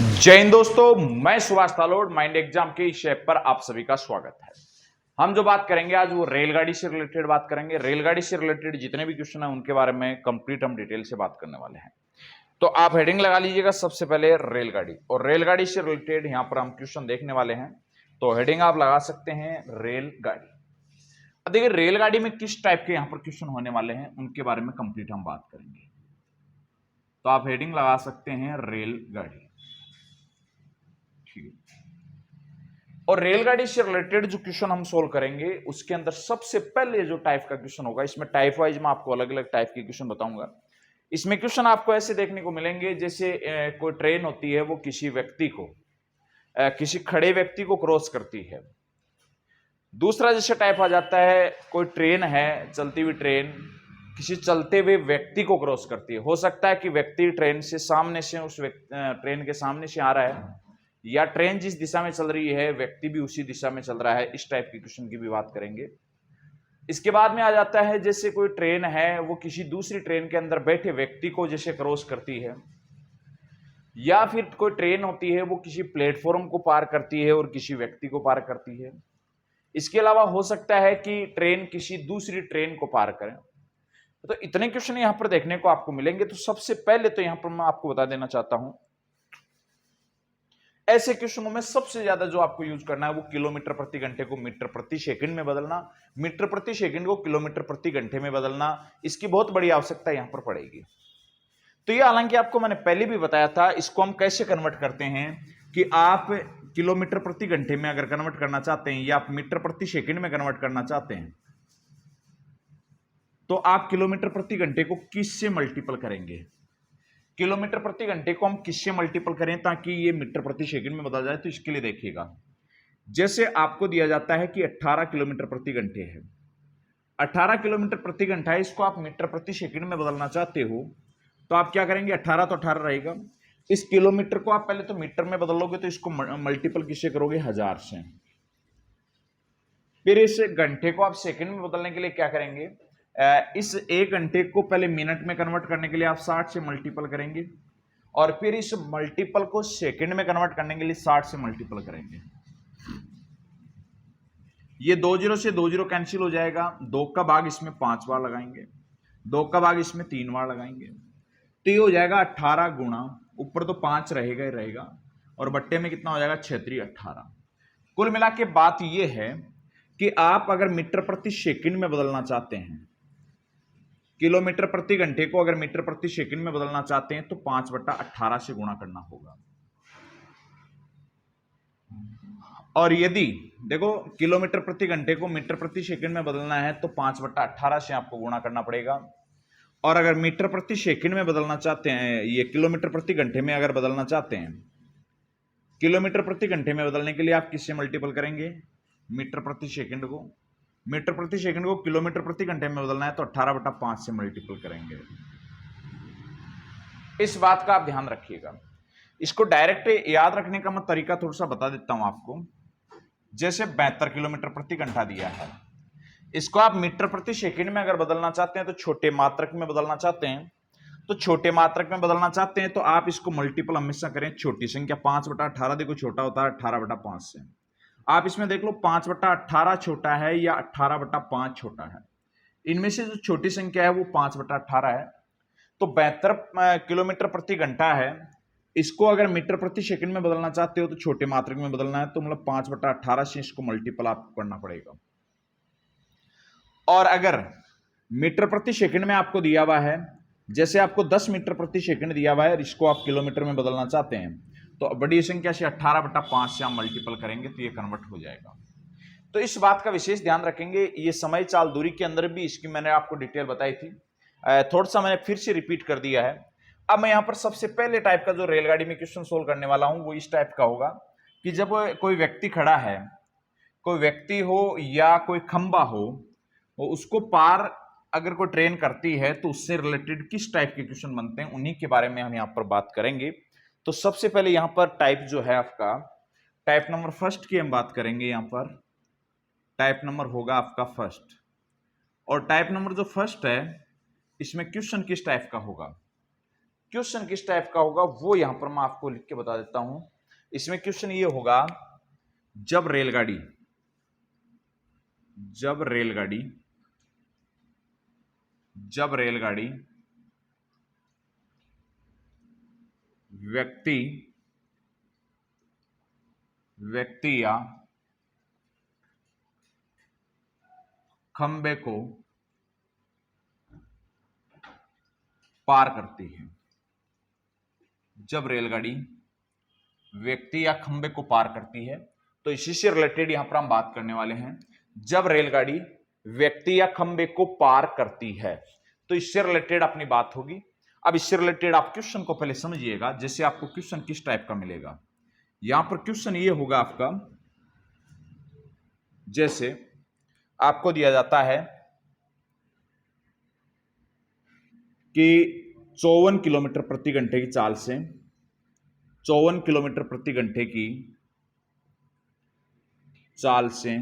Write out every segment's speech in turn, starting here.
जय हिंद दोस्तों, मैं सुभाष तालोड़ माइंड एग्जाम के इस ऐप पर आप सभी का स्वागत है। हम जो बात करेंगे आज वो रेलगाड़ी से रिलेटेड बात करेंगे। रेलगाड़ी से रिलेटेड जितने भी क्वेश्चन हैं उनके बारे में कंप्लीट हम डिटेल से बात करने वाले हैं। तो आप हेडिंग लगा लीजिएगा सबसे पहले रेलगाड़ी, और रेलगाड़ी से रिलेटेड यहां पर हम क्वेश्चन देखने वाले हैं। तो हेडिंग आप लगा सकते हैं रेलगाड़ी। अब देखिए रेलगाड़ी में किस टाइप के यहां पर क्वेश्चन होने वाले हैं उनके बारे में कंप्लीट हम बात करेंगे। तो आप हेडिंग लगा सकते हैं रेलगाड़ी। और रेलगाड़ी से रिलेटेड जो क्वेश्चन हम सोल्व करेंगे उसके अंदर सबसे पहले जो टाइप का क्वेश्चन होगा, इसमें टाइप वाइज मैं आपको अलग अलग टाइप के क्वेश्चन बताऊंगा। इसमें क्वेश्चन आपको ऐसे देखने को मिलेंगे जैसे कोई ट्रेन होती है, वो किसी व्यक्ति को किसी खड़े व्यक्ति को क्रॉस करती है। दूसरा जैसे टाइप आ जाता है, कोई ट्रेन है, चलती हुई ट्रेन किसी चलते हुए व्यक्ति को क्रॉस करती है। हो सकता है कि व्यक्ति ट्रेन से सामने से उस ट्रेन के सामने से आ रहा है, या ट्रेन जिस दिशा में चल रही है व्यक्ति भी उसी दिशा में चल रहा है। इस टाइप की क्वेश्चन की भी बात करेंगे। इसके बाद में आ जाता है जैसे कोई ट्रेन है, वो किसी दूसरी ट्रेन के अंदर बैठे व्यक्ति को जैसे क्रॉस करती है, या फिर कोई ट्रेन होती है वो किसी प्लेटफॉर्म को पार करती है और किसी व्यक्ति को पार करती है। इसके अलावा हो सकता है कि ट्रेन किसी दूसरी ट्रेन को पार करे। तो इतने क्वेश्चन यहां पर देखने को आपको मिलेंगे। तो सबसे पहले तो यहां पर मैं आपको बता देना चाहता हूं, ऐसे क्वेश्चनों में सबसे ज्यादा जो आपको यूज करना है वो किलोमीटर प्रति घंटे को मीटर प्रति सेकंड में बदलना, मीटर प्रति सेकंड को किलोमीटर प्रति घंटे में बदलना, इसकी बहुत बड़ी आवश्यकता यहां पर पड़ेगी। तो ये हालांकि आपको मैंने पहले भी बताया था, इसको हम कैसे कन्वर्ट करते हैं कि आप किलोमीटर प्रति घंटे में अगर कन्वर्ट करना चाहते हैं या आप मीटर प्रति सेकंड में कन्वर्ट करना चाहते हैं, तो आप किलोमीटर प्रति घंटे को किससे मल्टीपल करेंगे। किलोमीटर प्रति घंटे को हम किससे मल्टीपल करें ताकि ये मीटर प्रति सेकंड में बदल जाए। तो इसके लिए देखिएगा, जैसे आपको दिया जाता है कि 18 किलोमीटर प्रति घंटे है, 18 किलोमीटर प्रति घंटा है, इसको आप मीटर प्रति सेकंड में बदलना चाहते हो तो आप क्या करेंगे, 18 तो 18 रहेगा। इस किलोमीटर को आप पहले तो मीटर में बदलोगे तो इसको मल्टीपल किससे करोगे, 1000 से। फिर इस घंटे को आप सेकंड में बदलने के लिए क्या करेंगे, इस एक घंटे को पहले मिनट में कन्वर्ट करने के लिए आप 60 से मल्टीपल करेंगे, और फिर इस मल्टीपल को सेकंड में कन्वर्ट करने के लिए 60 से मल्टीपल करेंगे। ये 2 जीरो से 2 जीरो कैंसिल हो जाएगा, 2 का भाग इसमें 5 बार लगाएंगे, 2 का भाग इसमें 3 बार लगाएंगे, तो ये हो जाएगा 18 गुणा, ऊपर तो 5 रहेगा ही रहेगा, और बट्टे में कितना हो जाएगा, 6 18। कुल मिला के बात ये है कि आप अगर मीटर प्रति सेकंड में बदलना चाहते हैं, किलोमीटर प्रति घंटे को अगर मीटर प्रति सेकंड में बदलना चाहते हैं तो 5/18 से गुणा करना होगा। और यदि देखो किलोमीटर प्रति घंटे को मीटर प्रति सेकंड में बदलना है तो 5/18 से आपको गुणा करना पड़ेगा। और अगर मीटर प्रति सेकंड में बदलना चाहते हैं, ये किलोमीटर प्रति घंटे में अगर बदलना चाहते हैं, किलोमीटर प्रति घंटे में बदलने के लिए आप किससे मल्टीपल करेंगे, मीटर प्रति सेकंड को। मीटर प्रति सेकंड को किलोमीटर प्रति घंटे में बदलना है तो 18/5 से मल्टीपल करेंगे। इस बात का आप ध्यान रखिएगा। इसको डायरेक्ट याद रखने का मैं तरीका थोड़ा सा बता देता हूं आपको। जैसे 72 किलोमीटर प्रति घंटा दिया है, इसको आप मीटर प्रति सेकंड में अगर बदलना चाहते हैं तो छोटे मात्रक में बदलना चाहते हैं, तो छोटे मात्रक में बदलना चाहते हैं तो आप इसको मल्टीपल हमेशा करें छोटी संख्या 5/18, देखो छोटा होता है 18/5 से। आप इसमें देख लो 5/18 छोटा है या 18/5 छोटा है, इनमें से जो छोटी संख्या है वो 5/18 है। तो 72 किलोमीटर प्रति घंटा है, इसको अगर मीटर प्रति सेकंड में बदलना चाहते हो तो छोटे मात्रक में बदलना है, तो मतलब 5/18 से इसको मल्टीपल आपको करना पड़ेगा। और अगर मीटर प्रति सेकंड में आपको दिया हुआ है, जैसे आपको 10 मीटर प्रति सेकंड दिया हुआ है, इसको आप किलोमीटर में बदलना चाहते हैं तो बड़ी संख्या से 18/5 से आप मल्टीपल करेंगे तो ये कन्वर्ट हो जाएगा। तो इस बात का विशेष ध्यान रखेंगे। ये समय चाल दूरी के अंदर भी इसकी मैंने आपको डिटेल बताई थी, थोड़ा सा मैंने फिर से रिपीट कर दिया है। अब मैं यहाँ पर सबसे पहले टाइप का जो रेलगाड़ी में क्वेश्चन सोल्व करने वाला हूँ वो इस टाइप का होगा कि जब कोई व्यक्ति खड़ा है, कोई व्यक्ति हो या कोई खंबा हो, वो उसको पार अगर कोई ट्रेन करती है तो उससे रिलेटेड किस टाइप के क्वेश्चन बनते हैं, उन्हीं के बारे में हम यहाँ पर बात करेंगे। तो सबसे पहले यहाँ पर टाइप जो है आपका, टाइप नंबर फर्स्ट की हम बात करेंगे। यहाँ पर टाइप नंबर होगा आपका फर्स्ट, और टाइप नंबर जो फर्स्ट है इसमें क्वेश्चन किस टाइप का होगा, क्वेश्चन किस टाइप का होगा वो यहां पर मैं आपको लिख के बता देता हूं। इसमें क्वेश्चन ये होगा, जब रेलगाड़ी व्यक्ति या खंबे को पार करती है, जब रेलगाड़ी व्यक्ति या खंबे को पार करती है, तो इसी से रिलेटेड यहां पर हम बात करने वाले हैं। जब रेलगाड़ी व्यक्ति या खंबे को पार करती है, तो इससे रिलेटेड अपनी बात होगी। अब इससे रिलेटेड आप क्वेश्चन को पहले समझिएगा, जैसे आपको क्वेश्चन किस टाइप का मिलेगा। यहां पर क्वेश्चन ये होगा आपका, जैसे आपको दिया जाता है कि 54 किलोमीटर प्रति घंटे की चाल से 54 किलोमीटर प्रति घंटे की चाल से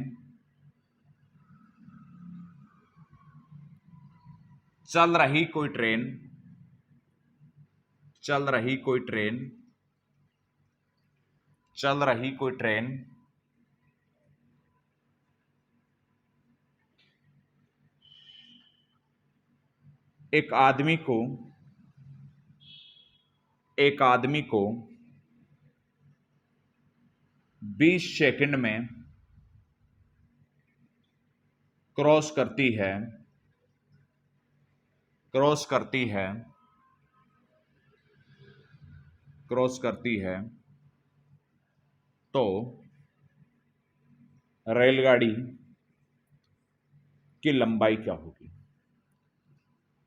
चल रही कोई ट्रेन एक आदमी को 20 सेकंड में क्रॉस करती है, तो रेलगाड़ी की लंबाई क्या होगी।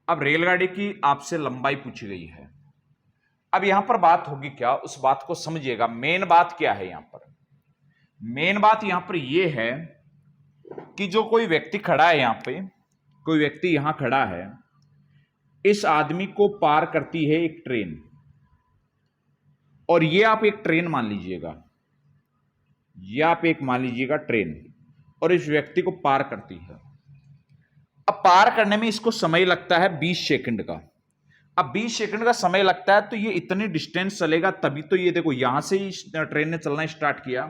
अब रेलगाड़ी की आपसे लंबाई पूछी गई है। अब यहां पर बात होगी क्या, उस बात को समझिएगा। मेन बात क्या है यहां पर? मेन बात यहां पर यह है कि जो कोई व्यक्ति खड़ा है, यहां पे कोई व्यक्ति यहां खड़ा है, इस आदमी को पार करती है एक ट्रेन, और ये आप एक ट्रेन मान लीजिएगा, ट्रेन, और इस व्यक्ति को पार करती है। अब पार करने में इसको समय लगता है 20 सेकंड का। अब 20 सेकंड का समय लगता है, तो ये इतनी डिस्टेंस चलेगा, तभी तो ये देखो यहां से ही ट्रेन ने चलना स्टार्ट किया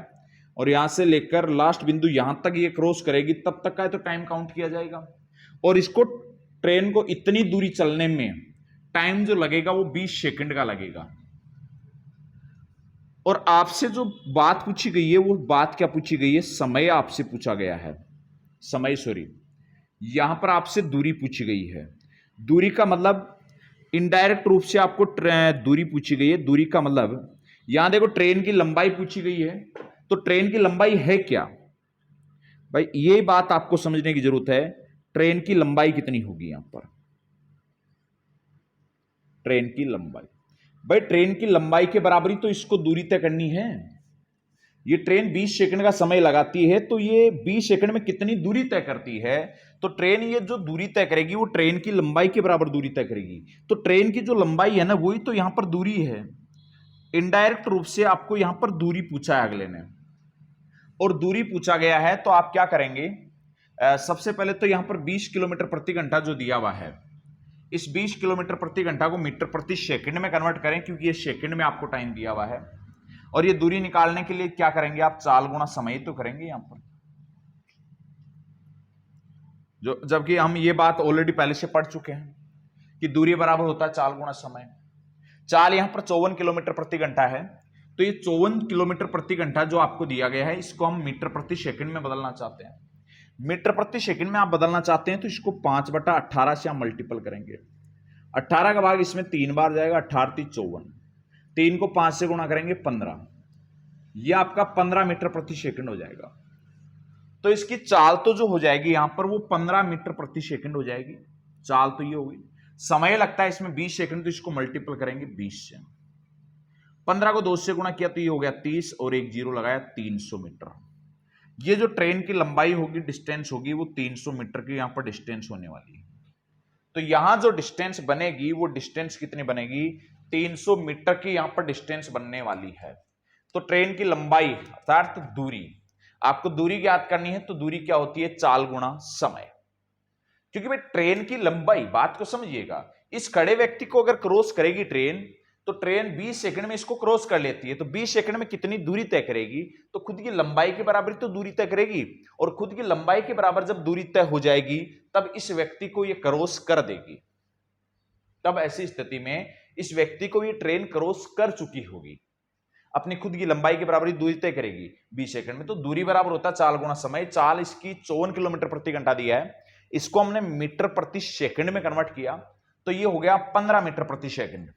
और यहां से लेकर लास्ट बिंदु यहां तक ये क्रॉस करेगी, तब तक का तो टाइम काउंट किया जाएगा। और इसको ट्रेन को इतनी दूरी चलने में टाइम जो लगेगा वो 20 सेकंड का लगेगा। और आपसे जो बात पूछी गई है, वो बात क्या पूछी गई है? समय आपसे पूछा गया है। यहां पर आपसे दूरी पूछी गई है। दूरी का मतलब इनडायरेक्ट रूप से आपको दूरी पूछी गई है। दूरी का मतलब यहां देखो ट्रेन की लंबाई पूछी गई है, तो ट्रेन की लंबाई है क्या भाई, ये बात आपको समझने की जरूरत है। ट्रेन की लंबाई कितनी होगी यहां पर? ट्रेन की लंबाई, भाई ट्रेन की लंबाई के बराबरी तो इसको दूरी तय करनी है। ये ट्रेन 20 सेकंड का समय लगाती है, तो ये 20 सेकंड में कितनी दूरी तय करती है? तो ट्रेन ये जो दूरी तय करेगी वो ट्रेन की लंबाई के बराबर दूरी तय करेगी। तो ट्रेन की जो लंबाई है ना, वही तो यहां पर दूरी है। इनडायरेक्ट रूप से आपको यहां पर दूरी पूछा है अगले ने, और दूरी पूछा गया है, तो आप क्या करेंगे? सबसे पहले तो यहां पर 20 किलोमीटर प्रति घंटा जो दिया हुआ है, इस 20 किलोमीटर प्रति घंटा को मीटर प्रति सेकंड में कन्वर्ट करें, क्योंकि ये सेकंड में आपको टाइम दिया हुआ है। और ये दूरी निकालने के लिए क्या करेंगे आप? चाल गुणा समय तो करेंगे यहां पर, जो जबकि हम ये बात ऑलरेडी पहले से पढ़ चुके हैं कि दूरी बराबर होता है चाल गुणा समय। चाल यहां पर 54 किलोमीटर प्रति घंटा है, तो ये 54 किलोमीटर प्रति घंटा जो आपको दिया गया है, इसको हम मीटर प्रति सेकंड में बदलना चाहते हैं। मीटर प्रति सेकंड में आप बदलना चाहते हैं, तो इसको 5/18 से आप मल्टीपल करेंगे। 18 का भाग इसमें 3 बार जाएगा, 18 × 54, 3 को 5 से गुणा करेंगे 15, यह आपका 15 मीटर प्रति सेकंड हो जाएगा। तो इसकी चाल तो जो हो जाएगी यहां पर, वो 15 मीटर प्रति सेकंड हो जाएगी। चाल तो ये होगी। समय लगता है इसमें 20 सेकंड, तो इसको मल्टीपल करेंगे 20 से। 15 को 2 से गुणा किया तो ये हो गया 30, और एक जीरो लगाया, 300 मीटर। ये जो ट्रेन की लंबाई होगी, डिस्टेंस होगी, वो 300 मीटर की यहां पर डिस्टेंस होने वाली है। तो यहां जो डिस्टेंस बनेगी, वो डिस्टेंस कितनी बनेगी? 300 मीटर की यहां पर डिस्टेंस बनने वाली है। तो ट्रेन की लंबाई अर्थात दूरी, आपको दूरी ज्ञात करनी है, तो दूरी क्या होती है? चाल गुणा समय। क्योंकि भाई ट्रेन की लंबाई, बात को समझिएगा, इस खड़े व्यक्ति को अगर क्रॉस करेगी ट्रेन, तो ट्रेन 20 सेकंड में इसको क्रॉस कर लेती है, तो 20 सेकंड में कितनी दूरी तय करेगी? तो खुद की लंबाई के बराबर तो दूरी तय करेगी, और खुद की लंबाई के बराबर जब दूरी तय हो जाएगी तब इस व्यक्ति को ये क्रॉस कर देगी। तब ऐसी स्थिति में इस व्यक्ति को ये ट्रेन क्रॉस कर चुकी होगी, अपनी खुद की लंबाई के बराबर दूरी तय करेगी 20 सेकंड में। तो दूरी बराबर होता है चाल गुणा समय। चाल इसकी 54 किलोमीटर प्रति घंटा दिया है, इसको हमने मीटर प्रति सेकंड में कन्वर्ट किया, तो ये हो गया 15 मीटर प्रति सेकंड।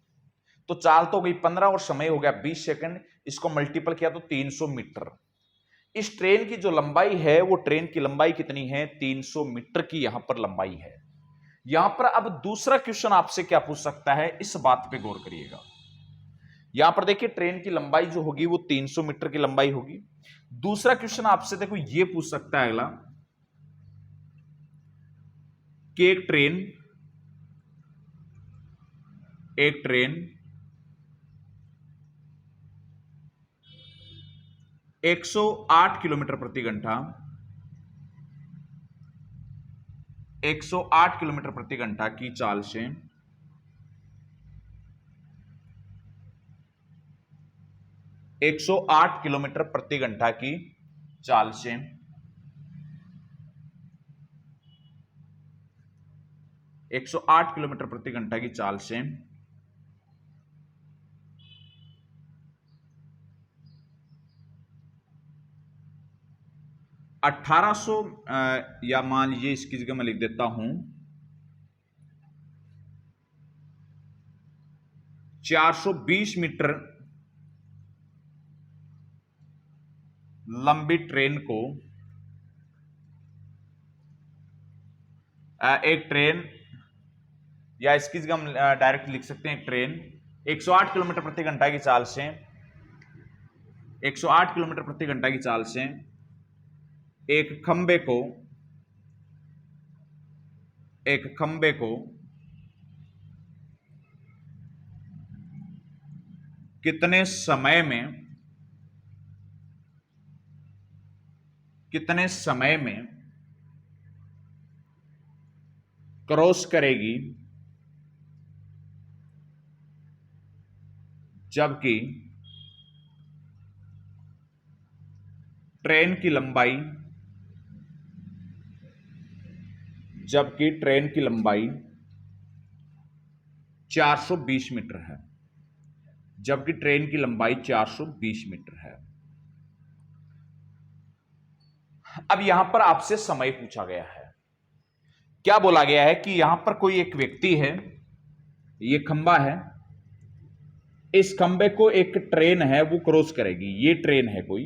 तो चाल तो गई 15 और समय हो गया 20 सेकंड, इसको मल्टीपल किया तो 300 मीटर। इस ट्रेन की जो लंबाई है, वो ट्रेन की लंबाई कितनी है? 300 मीटर की यहां पर लंबाई है। यहां पर अब दूसरा क्वेश्चन आपसे क्या पूछ सकता है, इस बात पे गौर करिएगा। यहां पर देखिए ट्रेन की लंबाई जो होगी वो 300 मीटर की लंबाई होगी। दूसरा क्वेश्चन आपसे देखो ये पूछ सकता है अगला कि एक ट्रेन 108 किलोमीटर प्रति घंटा 108 किलोमीटर प्रति घंटा की चाल से 108 किलोमीटर प्रति घंटा की चाल से 108 किलोमीटर प्रति घंटा की चाल से 1800 या मान लीजिए इसकी जगह मैं लिख देता हूं 420 मीटर लंबी ट्रेन को एक ट्रेन, या इसकी जगह हम डायरेक्ट लिख सकते हैं एक ट्रेन 108 किलोमीटर प्रति घंटा की चाल से 108 किलोमीटर प्रति घंटा की चाल से एक खंबे को कितने समय में क्रॉस करेगी, जबकि ट्रेन की लंबाई 420 मीटर है, जबकि ट्रेन की लंबाई 420 मीटर है। अब यहां पर आपसे समय पूछा गया है। क्या बोला गया है कि यहां पर कोई एक व्यक्ति है, ये खंबा है, इस खंबे को एक ट्रेन है वो क्रॉस करेगी। ये ट्रेन है कोई,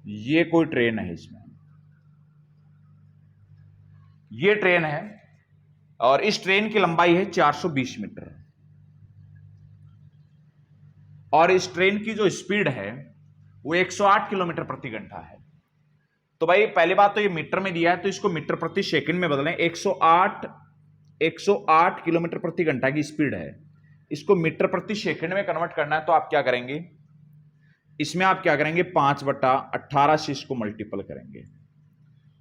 ये कोई ट्रेन है, इसमें ये ट्रेन है और इस ट्रेन की लंबाई है 420 मीटर, और इस ट्रेन की जो स्पीड है वो 108 किलोमीटर प्रति घंटा है। तो भाई पहली बात तो ये मीटर में दिया है, तो इसको मीटर प्रति सेकंड में बदलें। 108 किलोमीटर प्रति घंटा की स्पीड है, इसको मीटर प्रति सेकंड में कन्वर्ट करना है। तो आप क्या करेंगे, इसमें आप क्या करेंगे 5/18 से इसको मल्टीपल करेंगे,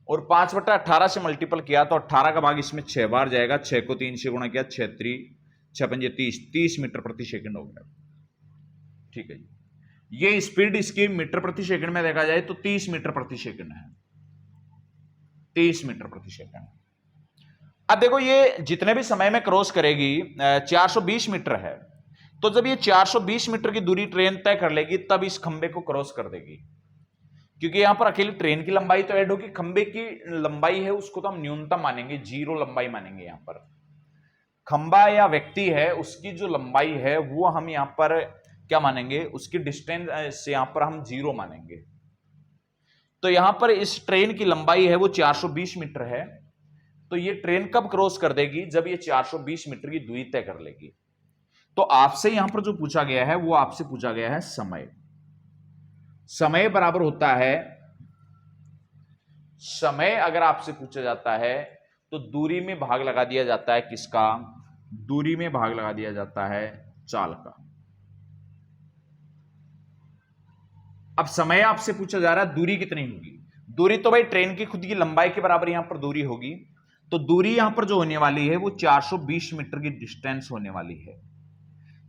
और 5/18 से मल्टीपल किया तो 18 का भाग इसमें 6 बार जाएगा, 6 को 3 से गुणा किया 6×3 30 मीटर प्रति सेकंड हो गया। ठीक है जी, ये स्पीड इसकी मीटर प्रति सेकंड में देखा जाए तो 30 मीटर प्रति सेकंड है, 30 मीटर प्रति सेकंड। अब देखो ये जितने भी समय में क्रॉस करेगी 420 मीटर है, तो जब ये 420 मीटर की दूरी ट्रेन तय कर लेगी तब इस खंबे को क्रॉस कर देगी, क्योंकि यहां पर अकेली ट्रेन की लंबाई तो ऐड होगी, खंबे की लंबाई है उसको तो हम न्यूनतम मानेंगे, 0 लंबाई मानेंगे। यहां पर खंबा या व्यक्ति है उसकी जो लंबाई है वो हम यहां पर क्या मानेंगे, उसकी डिस्टेंस से यहां पर हम 0 मानेंगे। तो यहां पर इस ट्रेन की लंबाई है वो 420 मीटर है, तो ये ट्रेन कब क्रॉस कर देगी, जब ये 420 मीटर की दूरी तय कर लेगी। तो आपसे यहां पर जो पूछा गया है वो आपसे पूछा गया है समय। समय बराबर होता है, समय अगर आपसे पूछा जाता है तो दूरी में भाग लगा दिया जाता है किसका, दूरी में भाग लगा दिया जाता है चाल का। अब समय आपसे पूछा जा रहा है दूरी कितनी होगी, दूरी तो भाई ट्रेन की खुद की लंबाई के बराबर यहां पर दूरी होगी, तो दूरी यहां पर जो होने वाली है वो 420 मीटर की डिस्टेंस होने वाली है।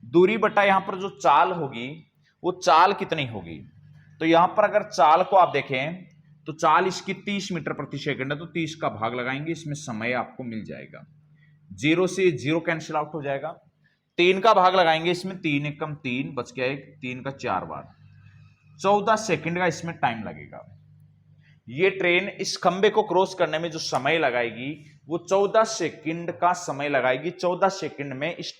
दूरी बटा यहां पर जो चाल होगी वो चाल कितनी होगी, तो यहां पर अगर चाल को आप देखें तो चाल इसकी 30 मीटर प्रति सेकंड है, तो 30 का भाग लगाएंगे, इसमें समय आपको मिल जाएगा, 0 से 0 कैंसिल आउट हो जाएगा। 3 का भाग लगाएंगे, इसमें 3 एकम 3 बच गया, 1 3 का 4 बार, 14 सेकंड का इसमें टाइम लगेगा। ये ट्रेन इस खंबे को क्रॉस करने में जो समय लगाएगी वो 14 सेकंड का समय लगाएगी। 14 सेकंड में इस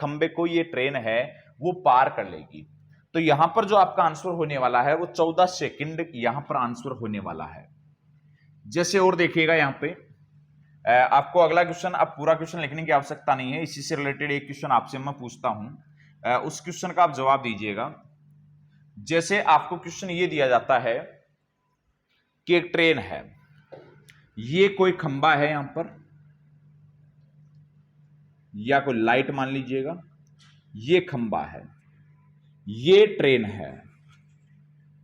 खंबे को ये ट्रेन है वो पार कर लेगी। तो यहां पर जो आपका आंसर होने वाला है वो 14 सेकंड यहां पर आंसर होने वाला है। जैसे और देखिएगा यहां पे आपको अगला क्वेश्चन, अब पूरा क्वेश्चन लिखने की आवश्यकता नहीं है, इसी से रिलेटेड एक क्वेश्चन आपसे मैं पूछता हूं, उस क्वेश्चन का आप जवाब दीजिएगा। जैसे आपको क्वेश्चन ये दिया जाता है कि एक ट्रेन है, ये कोई खंबा है यहां पर या कोई लाइट मान लीजिएगा, ये खंबा है, ये ट्रेन है,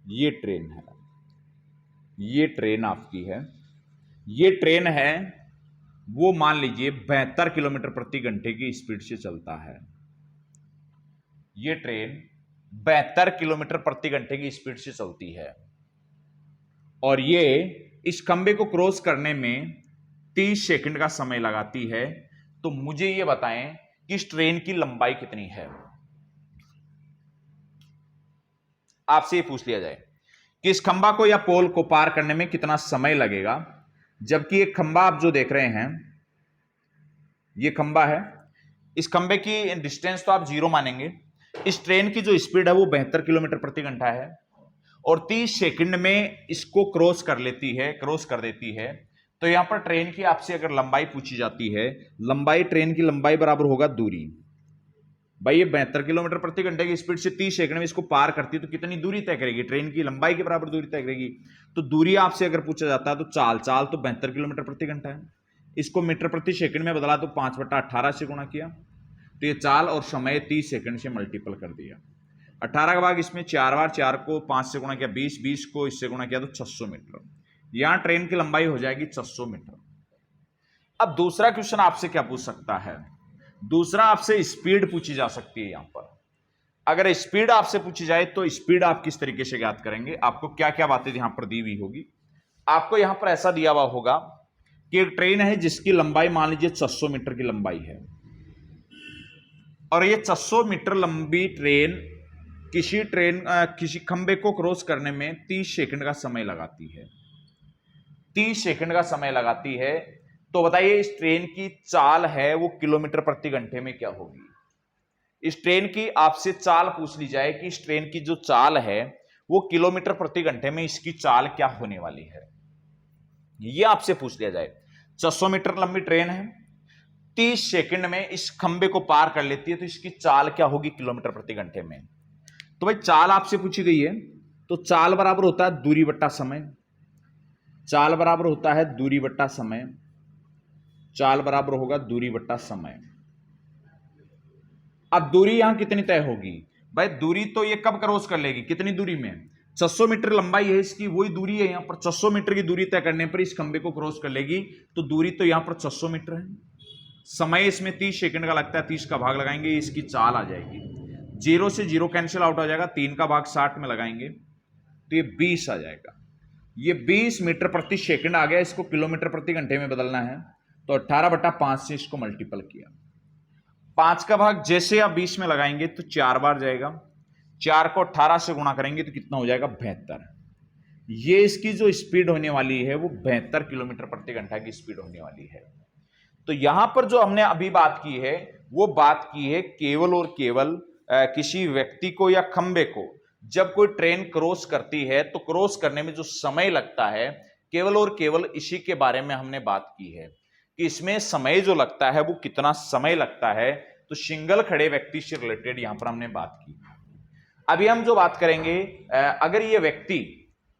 ये ट्रेन है, ये ट्रेन आपकी है, ये ट्रेन है वो मान लीजिए 72 किलोमीटर प्रति घंटे की स्पीड से चलता है। ये ट्रेन 72 किलोमीटर प्रति घंटे की स्पीड से चलती है और ये इस खंबे को क्रॉस करने में 30 सेकंड का समय लगाती है। तो मुझे ये बताएं कि इस ट्रेन की लंबाई कितनी है। आपसे ये पूछ लिया जाए कि इस खंबा को या पोल को पार करने में कितना समय लगेगा, जबकि एक खंबा आप जो देख रहे हैं ये खंबा है, इस खंबे की डिस्टेंस तो आप 0 मानेंगे। इस ट्रेन की जो स्पीड है वो 72 किलोमीटर प्रति घंटा है और 30 सेकंड में इसको क्रॉस कर लेती है, क्रॉस कर देती है। तो यहां पर ट्रेन की आपसे अगर लंबाई पूछी जाती है, लंबाई, ट्रेन की लंबाई बराबर होगा दूरी। भाई ये 72 किलोमीटर प्रति घंटे की स्पीड से 30 सेकंड में इसको पार करती है तो कितनी दूरी तय करेगी, ट्रेन की लंबाई के बराबर दूरी तय करेगी। तो दूरी आपसे अगर पूछा जाता है तो चाल तो 72 किलोमीटर प्रति घंटा है, इसको मीटर प्रति सेकंड में बदला तो 5/18 से गुणा किया, तो ये चाल और समय 30 सेकंड से मल्टीपल कर दिया। 18 का भाग इसमें 4 बार, 4 को 5 से गुणा किया 20, 20 को इससे गुणा किया तो 600 मीटर। यहां ट्रेन की लंबाई हो जाएगी 600 मीटर। अब दूसरा क्वेश्चन आपसे क्या पूछ सकता है, दूसरा आपसे स्पीड पूछी जा सकती है। यहां पर अगर स्पीड आपसे पूछी जाए तो स्पीड आप किस तरीके से ज्ञात करेंगे, आपको क्या क्या बातें यहां पर दी हुई होगी। आपको यहां पर ऐसा दिया हुआ होगा कि एक ट्रेन है जिसकी लंबाई मान लीजिए 600 मीटर की लंबाई है और ये 600 मीटर लंबी ट्रेन किसी खंबे को क्रॉस करने में 30 सेकंड का समय लगाती है, 30 सेकंड का समय लगाती है। तो बताइए इस ट्रेन की चाल है वो किलोमीटर प्रति घंटे में क्या होगी। इस ट्रेन की आपसे चाल पूछ ली जाए कि इस ट्रेन की जो चाल है वो किलोमीटर प्रति घंटे में इसकी चाल क्या होने वाली है, ये आपसे पूछ लिया जाए। 600 मीटर लंबी ट्रेन है, 30 सेकंड में इस खंबे को पार कर लेती है, तो इसकी चाल क्या होगी किलोमीटर प्रति घंटे में। तो भाई चाल आपसे पूछी गई है, तो चाल बराबर होता है दूरी बट्टा समय, चाल बराबर होता है दूरी बट्टा समय, चाल बराबर होगा दूरी बट्टा समय। अब दूरी यहां कितनी तय होगी, भाई दूरी तो ये कब क्रॉस कर लेगी, कितनी दूरी में, 600 मीटर लंबाई है इसकी, वही दूरी है यहां पर। 600 मीटर की दूरी तय करने पर इस खंबे को क्रॉस कर लेगी, तो दूरी तो यहां पर 600 मीटर है। समय इसमें 30 सेकंड का लगता है, 30 का भाग लगाएंगे, इसकी चाल आ जाएगी, 0 से 0 कैंसिल आउट हो जाएगा, 3 का भाग 60 में लगाएंगे तो ये 20 आ जाएगा। ये 20 मीटर प्रति सेकंड आ गया, इसको किलोमीटर प्रति घंटे में बदलना है तो 18/5 से इसको मल्टीपल किया। 5 का भाग जैसे आप 20 में लगाएंगे तो 4 बार जाएगा, 4 को 18 से गुणा करेंगे तो कितना हो जाएगा 72। ये इसकी जो स्पीड होने वाली है वो 72 किलोमीटर प्रति घंटा की स्पीड होने वाली है। तो यहां पर जो हमने अभी बात की है वो बात की है केवल और केवल किसी व्यक्ति को या खंबे को जब कोई ट्रेन क्रॉस करती है तो क्रॉस करने में जो समय लगता है, केवल और केवल इसी के बारे में हमने बात की है कि इसमें समय जो लगता है वो कितना समय लगता है। तो सिंगल खड़े व्यक्ति से रिलेटेड यहां पर हमने बात की। अभी हम जो बात करेंगे, अगर ये व्यक्ति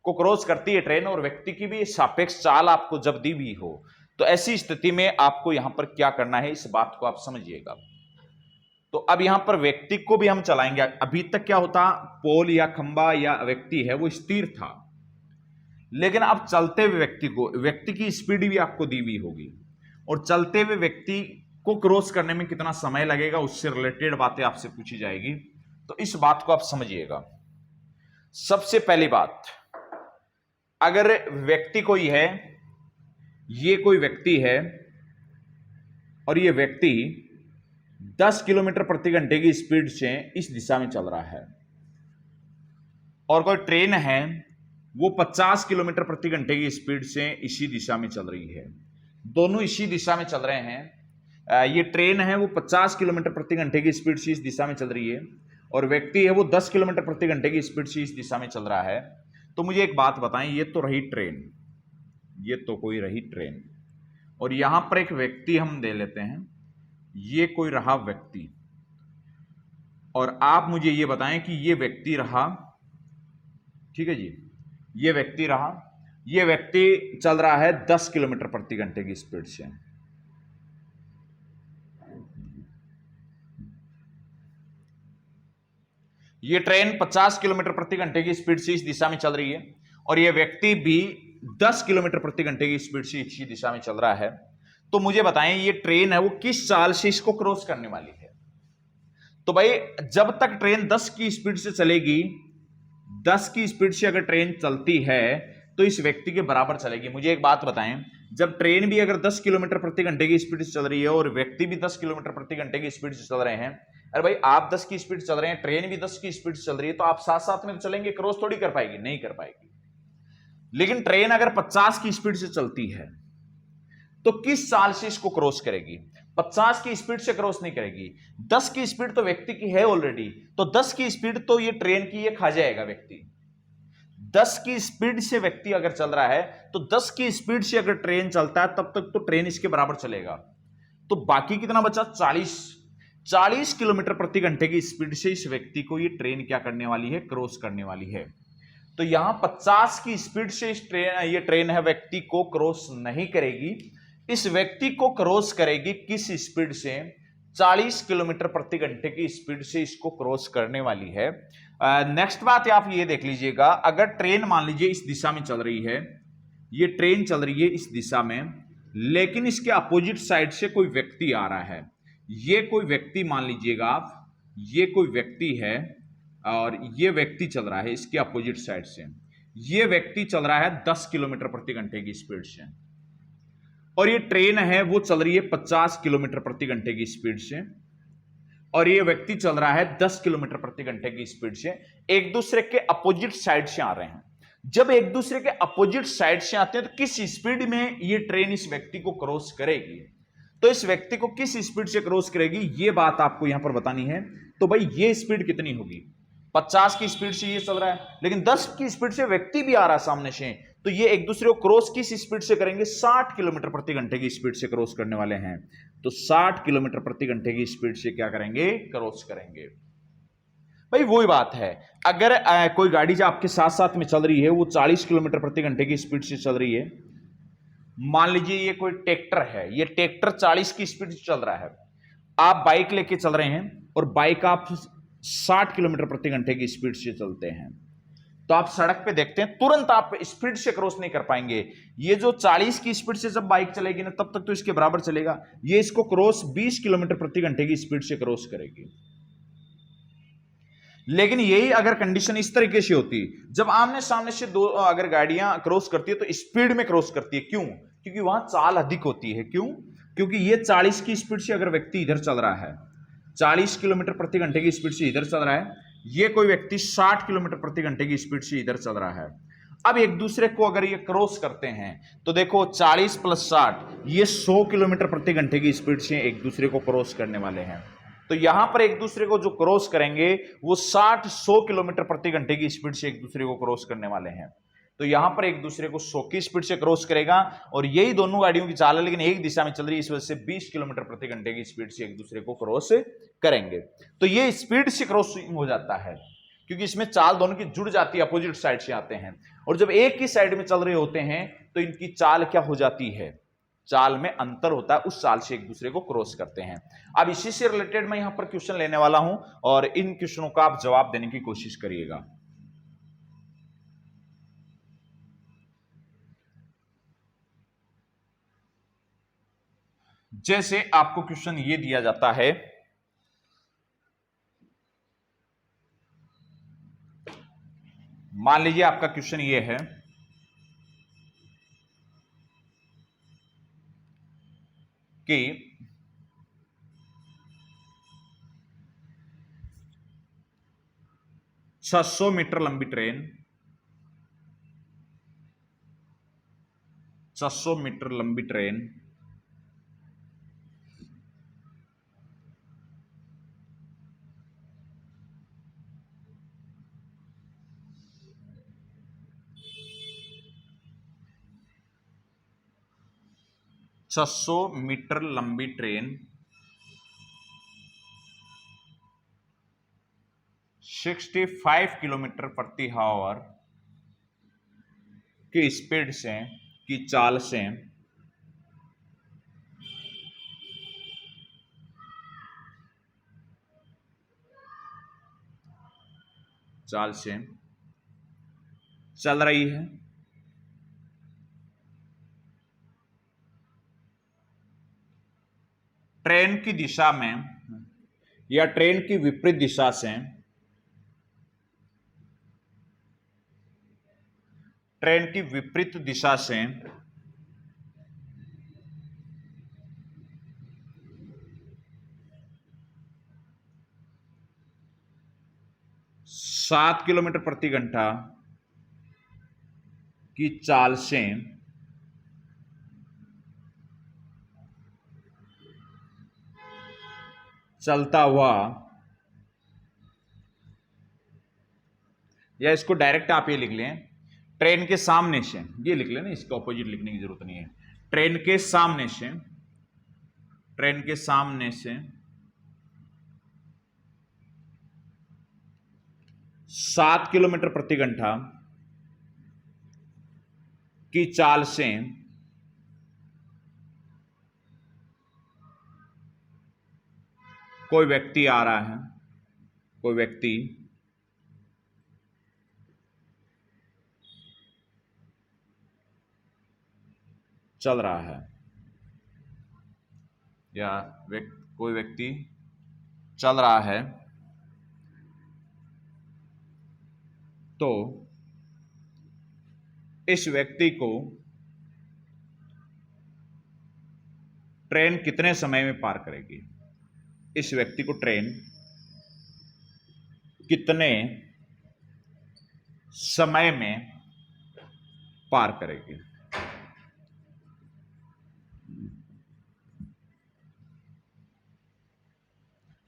को क्रॉस करती है ट्रेन और व्यक्ति की भी सापेक्ष चाल आपको जब दी हुई हो, तो ऐसी स्थिति में आपको यहां पर क्या करना है, इस बात को आप समझिएगा। तो अब यहां पर व्यक्ति को भी हम चलाएंगे। अभी तक क्या होता, पोल या खंबा या व्यक्ति है वो स्थिर था, लेकिन अब चलते हुए व्यक्ति की स्पीड भी आपको दी हुई होगी, और चलते हुए व्यक्ति को क्रॉस करने में कितना समय लगेगा, उससे रिलेटेड बातें आपसे पूछी जाएगी। तो इस बात को आप समझिएगा। सबसे पहली बात, अगर व्यक्ति कोई है, ये कोई व्यक्ति है और ये व्यक्ति 10 किलोमीटर प्रति घंटे की स्पीड से इस दिशा में चल रहा है, और कोई ट्रेन है वो 50 किलोमीटर प्रति घंटे की स्पीड से इसी दिशा में चल रही है, दोनों इसी दिशा में चल रहे हैं। ये ट्रेन है वो 50 किलोमीटर प्रति घंटे की स्पीड से इस दिशा में चल रही है, और व्यक्ति है वो 10 किलोमीटर प्रति घंटे की स्पीड से इस दिशा में चल रहा है। तो मुझे एक बात बताएं, ये तो रही ट्रेन, ये तो कोई रही ट्रेन, और यहां पर एक व्यक्ति हम दे लेते हैं, ये कोई रहा व्यक्ति, और आप मुझे ये बताएं कि ये व्यक्ति रहा, ठीक है जी, ये व्यक्ति रहा, ये व्यक्ति चल रहा है 10 किलोमीटर प्रति घंटे की स्पीड से। ये ट्रेन 50 किलोमीटर प्रति घंटे की स्पीड से इस दिशा में चल रही है, और ये व्यक्ति भी 10 किलोमीटर प्रति घंटे की स्पीड से इसी दिशा में चल रहा है। तो मुझे बताएं ये ट्रेन है वो किस चाल से इसको क्रॉस करने वाली है। तो भाई जब तक ट्रेन 10 की स्पीड से चलेगी, 10 की स्पीड से अगर ट्रेन चलती है तो इस व्यक्ति के बराबर चलेगी। मुझे एक बात बताएं, जब ट्रेन भी अगर 10 किलोमीटर प्रति घंटे की स्पीड से चल रही है और व्यक्ति भी 10 किलोमीटर प्रति घंटे की स्पीड से चल रहे हैं, अरे भाई आप 10 की स्पीड चल रहे हैं, ट्रेन भी 10 की स्पीड से चल रही है, तो आप साथ साथ में चलेंगे, क्रॉस थोड़ी कर पाएगी, नहीं कर पाएगी। लेकिन ट्रेन अगर 50 की स्पीड से चलती है तो किस चाल से इसको क्रॉस करेगी? 50 की स्पीड से क्रॉस नहीं करेगी। 10 की स्पीड तो व्यक्ति की है ऑलरेडी, तो 10 की स्पीड तो ये ट्रेन की ये खा जाएगा व्यक्ति। 10 की स्पीड से व्यक्ति अगर चल रहा है तो 10 की स्पीड से अगर ट्रेन चलता है तब तक तो ट्रेन इसके बराबर चलेगा। तो बाकी कितना बचा? 40 किलोमीटर प्रति घंटे की स्पीड से इस व्यक्ति को ये ट्रेन क्या करने वाली है? क्रॉस करने वाली है। तो यहां 50 की स्पीड से ये ट्रेन है व्यक्ति को क्रॉस नहीं करेगी, इस व्यक्ति को क्रॉस करेगी किस स्पीड से? 40 किलोमीटर प्रति घंटे की स्पीड से इसको क्रॉस करने वाली है। नेक्स्ट बात आप ये देख लीजिएगा, अगर ट्रेन मान लीजिए इस दिशा में चल रही है, ये ट्रेन चल रही है इस दिशा में, लेकिन इसके अपोजिट साइड से कोई व्यक्ति आ रहा है, ये कोई व्यक्ति मान लीजिएगा आप, ये कोई व्यक्ति है और ये व्यक्ति चल रहा है इसके अपोजिट साइड से, ये व्यक्ति चल रहा है 10 किलोमीटर प्रति घंटे की स्पीड से, और ये ट्रेन है वो चल रही है 50 किलोमीटर प्रति घंटे की स्पीड से, और ये व्यक्ति चल रहा है 10 किलोमीटर प्रति घंटे की स्पीड से। एक दूसरे के अपोजिट साइड से आ रहे हैं। जब एक दूसरे के अपोजिट साइड से आते हैं तो किस स्पीड में ये ट्रेन इस व्यक्ति को क्रॉस करेगी? तो इस व्यक्ति को किस स्पीड से क्रॉस करेगी, ये बात आपको यहां पर बतानी है। तो भाई ये स्पीड कितनी होगी? 50 की स्पीड से ये चल रहा है, लेकिन 10 की स्पीड से व्यक्ति भी आ रहा है सामने से, तो ये एक दूसरे को क्रॉस किस स्पीड से करेंगे? 60 किलोमीटर प्रति घंटे की स्पीड से क्रॉस करने वाले हैं। तो 60 किलोमीटर प्रति घंटे की स्पीड से क्या करेंगे? क्रॉस करेंगे। भाई वही बात है, अगर कोई गाड़ी जो आपके साथ साथ में चल रही है वो 40 किलोमीटर प्रति घंटे की स्पीड से चल रही है, मान लीजिए ये कोई ट्रैक्टर है, ये ट्रैक्टर 40 की स्पीड से चल रहा है, आप बाइक लेके चल रहे हैं और बाइक आप 60 किलोमीटर प्रति घंटे की स्पीड से चलते हैं, तो आप सड़क पे देखते हैं तुरंत आप स्पीड से क्रॉस नहीं कर पाएंगे। ये जो 40 की स्पीड से जब बाइक चलेगी ना तब तक तो इसके बराबर चलेगा, ये इसको क्रॉस 20 किलोमीटर प्रति घंटे की स्पीड से क्रॉस करेगी। लेकिन यही अगर कंडीशन इस तरीके से होती, जब आमने सामने से दो अगर गाड़ियां क्रॉस करती है तो स्पीड में क्रॉस करती है। क्यों? क्योंकि वहां चाल अधिक होती है। क्यों? क्योंकि ये 40 की स्पीड से अगर व्यक्ति इधर चल रहा है, 40 किलोमीटर प्रति घंटे की स्पीड से इधर चल रहा है, ये कोई व्यक्ति 60 किलोमीटर प्रति घंटे की स्पीड से इधर चल रहा है। अब एक दूसरे को अगर ये क्रॉस करते हैं तो देखो 40 + 60 ये 100 किलोमीटर प्रति घंटे की स्पीड से एक दूसरे को क्रॉस करने वाले हैं। तो यहां पर एक दूसरे को जो क्रॉस करेंगे वो 60-100 किलोमीटर प्रति घंटे की स्पीड से एक दूसरे को क्रॉस करने वाले हैं। तो यहां पर एक दूसरे को 100 की स्पीड से क्रॉस करेगा, और यही दोनों गाड़ियों की चाल है लेकिन एक दिशा में चल रही है, इस वजह से 20 किलोमीटर प्रति घंटे की स्पीड से एक दूसरे को क्रॉस करेंगे। तो ये स्पीड से क्रॉसिंग हो जाता है क्योंकि इसमें चाल दोनों की जुड़ जाती है, अपोजिट साइड से आते हैं, और जब एक ही साइड में चल रहे होते हैं तो इनकी चाल क्या हो जाती है? चाल में अंतर होता है, उस चाल से एक दूसरे को क्रॉस करते हैं। अब इसी से रिलेटेड मैं यहां पर क्वेश्चन लेने वाला हूं और इन क्वेश्चनों का आप जवाब देने की कोशिश करिएगा। जैसे आपको क्वेश्चन ये दिया जाता है, मान लीजिए आपका क्वेश्चन ये है कि 600 मीटर लंबी ट्रेन 600 मीटर लंबी ट्रेन छह मीटर लंबी ट्रेन 65 किलोमीटर प्रति आवर की स्पीड से, की चाल से चल रही है। ट्रेन की दिशा में या ट्रेन की विपरीत दिशा से, ट्रेन की विपरीत दिशा से 7 किलोमीटर प्रति घंटा की चाल से चलता हुआ, या इसको डायरेक्ट आप ये लिख लें, ट्रेन के सामने से, ये लिख लें ना, इसका ऑपोजिट लिखने की जरूरत नहीं है। ट्रेन के सामने से, ट्रेन के सामने से 7 किलोमीटर प्रति घंटा की चाल से कोई व्यक्ति आ रहा है, कोई व्यक्ति चल रहा है, या कोई व्यक्ति चल रहा है, तो इस व्यक्ति को ट्रेन कितने समय में पार करेगी? इस व्यक्ति को ट्रेन कितने समय में पार करेगी?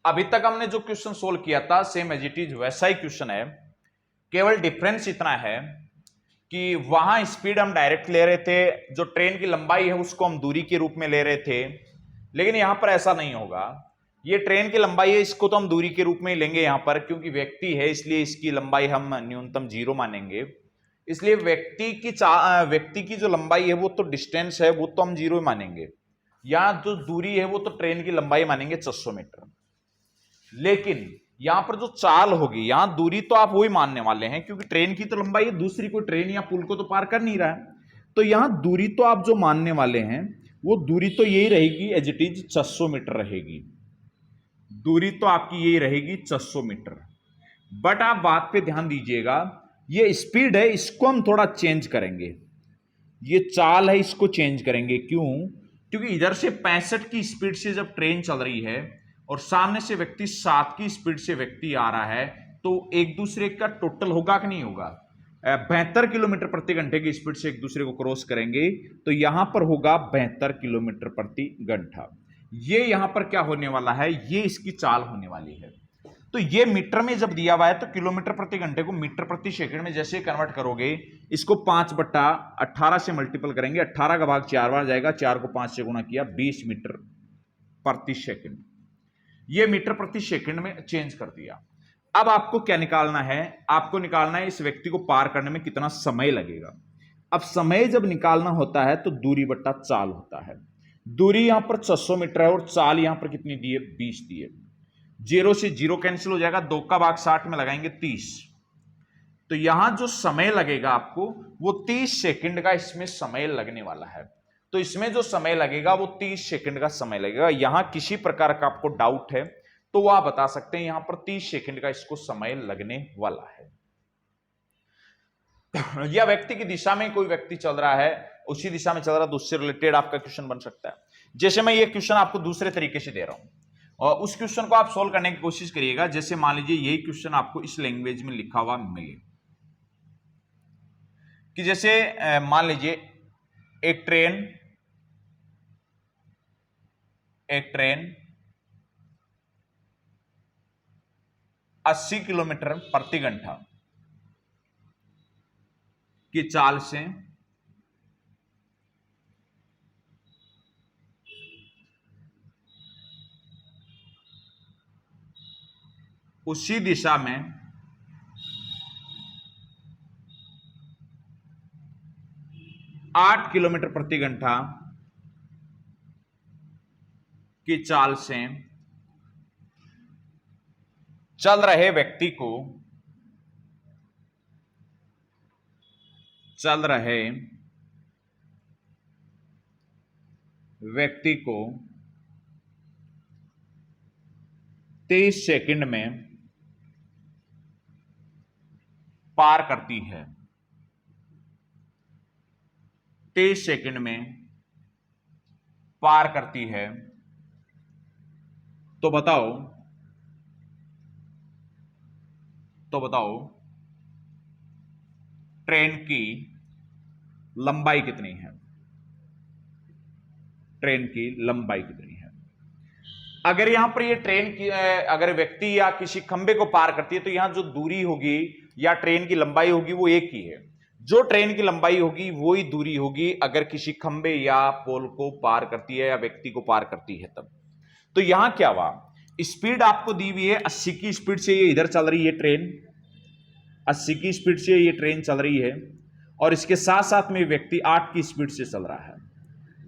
अभी तक हमने जो क्वेश्चन सोल्व किया था सेम एज इट इज वैसा ही क्वेश्चन है, केवल डिफरेंस इतना है कि वहां स्पीड हम डायरेक्ट ले रहे थे, जो ट्रेन की लंबाई है उसको हम दूरी के रूप में ले रहे थे, लेकिन यहां पर ऐसा नहीं होगा। ये ट्रेन की लंबाई है, इसको तो हम दूरी के रूप में ही लेंगे यहां पर, क्योंकि व्यक्ति है इसलिए इसकी लंबाई हम न्यूनतम 0 मानेंगे। इसलिए व्यक्ति की जो लंबाई है वो तो डिस्टेंस है, वो तो हम 0 मानेंगे। यहां जो दूरी है वो तो ट्रेन की लंबाई मानेंगे 600 मीटर। लेकिन यहां पर जो चाल होगी, यहां दूरी तो आप वही मानने वाले हैं, क्योंकि ट्रेन की तो लंबाई है, दूसरी कोई ट्रेन या पुल को तो पार कर नहीं रहा है, तो यहां दूरी तो आप जो मानने वाले हैं वो दूरी तो यही रहेगी, एज इट इज 600 मीटर रहेगी। दूरी तो आपकी यही रहेगी 600 मीटर। बट आप बात पे ध्यान दीजिएगा, ये स्पीड है, इसको हम थोड़ा चेंज करेंगे। ये चाल है, इसको चेंज करेंगे। क्यों? क्योंकि इधर से 65 की स्पीड से जब ट्रेन चल रही है और सामने से व्यक्ति 7 की स्पीड से व्यक्ति आ रहा है, तो एक दूसरे का टोटल होगा कि नहीं होगा? 72 किलोमीटर प्रति घंटे की स्पीड से एक दूसरे को क्रॉस करेंगे, तो यहां पर होगा 72 किलोमीटर प्रति घंटा। ये यहां पर क्या होने वाला है? ये इसकी चाल होने वाली है। तो ये मीटर में जब दिया हुआ है तो किलोमीटर प्रति घंटे को मीटर प्रति सेकंड में जैसे कन्वर्ट करोगे, इसको 5/18 से मल्टीपल करेंगे, 18 का भाग 4 बार जाएगा, 4 को 5 से गुणा किया, 20 मीटर प्रति सेकंड। ये मीटर प्रति सेकंड में चेंज कर दिया। अब आपको क्या निकालना है? आपको निकालना है इस व्यक्ति को पार करने में कितना समय लगेगा। अब समय जब निकालना होता है तो दूरी बट्टा चाल होता है। दूरी यहां पर 600 मीटर है और चाल यहां पर कितनी दी है? 20 दी है। 0 से 0 कैंसिल हो जाएगा, 2 का भाग 60 में लगाएंगे 30। तो यहां जो समय लगेगा आपको वो 30 सेकंड का इसमें समय लगने वाला है। तो इसमें जो समय लगेगा वो 30 सेकंड का समय लगेगा। यहां किसी प्रकार का आपको डाउट है तो वो आप बता सकते हैं, यहां पर 30 सेकंड का इसको समय लगने वाला है। या व्यक्ति की दिशा में कोई व्यक्ति चल रहा है, उसी दिशा में चल रहा है, तो उससे रिलेटेड आपका क्वेश्चन बन सकता है। जैसे मैं ये क्वेश्चन आपको दूसरे तरीके से दे रहा हूं और उस क्वेश्चन को आप सोल्व करने की कोशिश करिएगा। जैसे मान लीजिए यही क्वेश्चन आपको इस लैंग्वेज में लिखा हुआ मिले कि जैसे मान लीजिए एक ट्रेन 80 किलोमीटर प्रति घंटा की चाल से उसी दिशा में 8 किलोमीटर प्रति घंटा की चाल से चल रहे व्यक्ति को चल रहे व्यक्ति को 23 सेकंड में पार करती है, 23 सेकंड में पार करती है, तो बताओ ट्रेन की लंबाई कितनी है? ट्रेन की लंबाई कितनी है? अगर यहां पर ये ट्रेन की अगर व्यक्ति या किसी खंबे को पार करती है तो यहां जो दूरी होगी या ट्रेन की लंबाई होगी वो एक ही है। जो ट्रेन की लंबाई होगी वो ही दूरी होगी अगर किसी खंबे या पोल को पार करती है या व्यक्ति को पार करती है तब। तो यहां क्या हुआ, स्पीड आपको दी हुई है 80 की स्पीड से ये इधर चल रही है ट्रेन, 80 की स्पीड से ये ट्रेन चल रही है और इसके साथ साथ में व्यक्ति 8 की स्पीड से चल रहा है,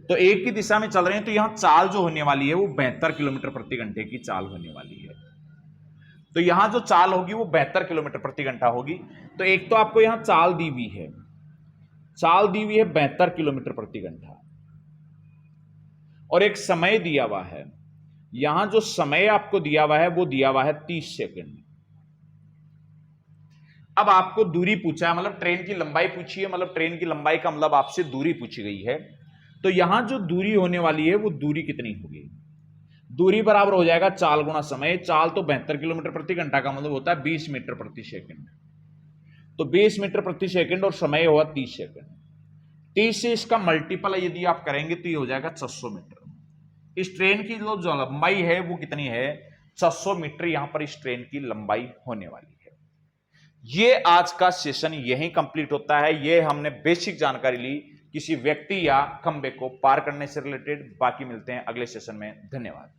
तो एक ही दिशा में चल रहे हैं। तो यहां चाल जो होने वाली है वो 72 किलोमीटर प्रति घंटे की चाल होने वाली है। तो यहां जो चाल होगी वो 72 किलोमीटर प्रति घंटा होगी। तो एक तो आपको यहां चाल दी हुई है 72 किलोमीटर प्रति घंटा और एक समय दिया हुआ है, यहां जो समय आपको दिया हुआ है वो दिया हुआ है 30 सेकंड। अब आपको दूरी पूछा है, मतलब ट्रेन की लंबाई पूछी है, मतलब ट्रेन की लंबाई का मतलब आपसे दूरी पूछी गई है। तो यहां जो दूरी होने वाली है वो दूरी कितनी होगी? दूरी बराबर हो जाएगा चाल गुणा समय। चाल तो 72 किलोमीटर प्रति घंटा का मतलब होता है 20 मीटर प्रति सेकंड, तो 20 मीटर प्रति सेकंड और समय हुआ 30 सेकंड। 30 से इसका मल्टीपल यदि आप करेंगे तो ये हो जाएगा 600 मीटर। इस ट्रेन की जो लंबाई है वो कितनी है? 600 मीटर यहां पर इस ट्रेन की लंबाई होने वाली है। ये आज का सेशन यहीं कंप्लीट होता है। ये हमने बेसिक जानकारी ली किसी व्यक्ति या खंबे को पार करने से रिलेटेड। बाकी मिलते हैं अगले सेशन में। धन्यवाद।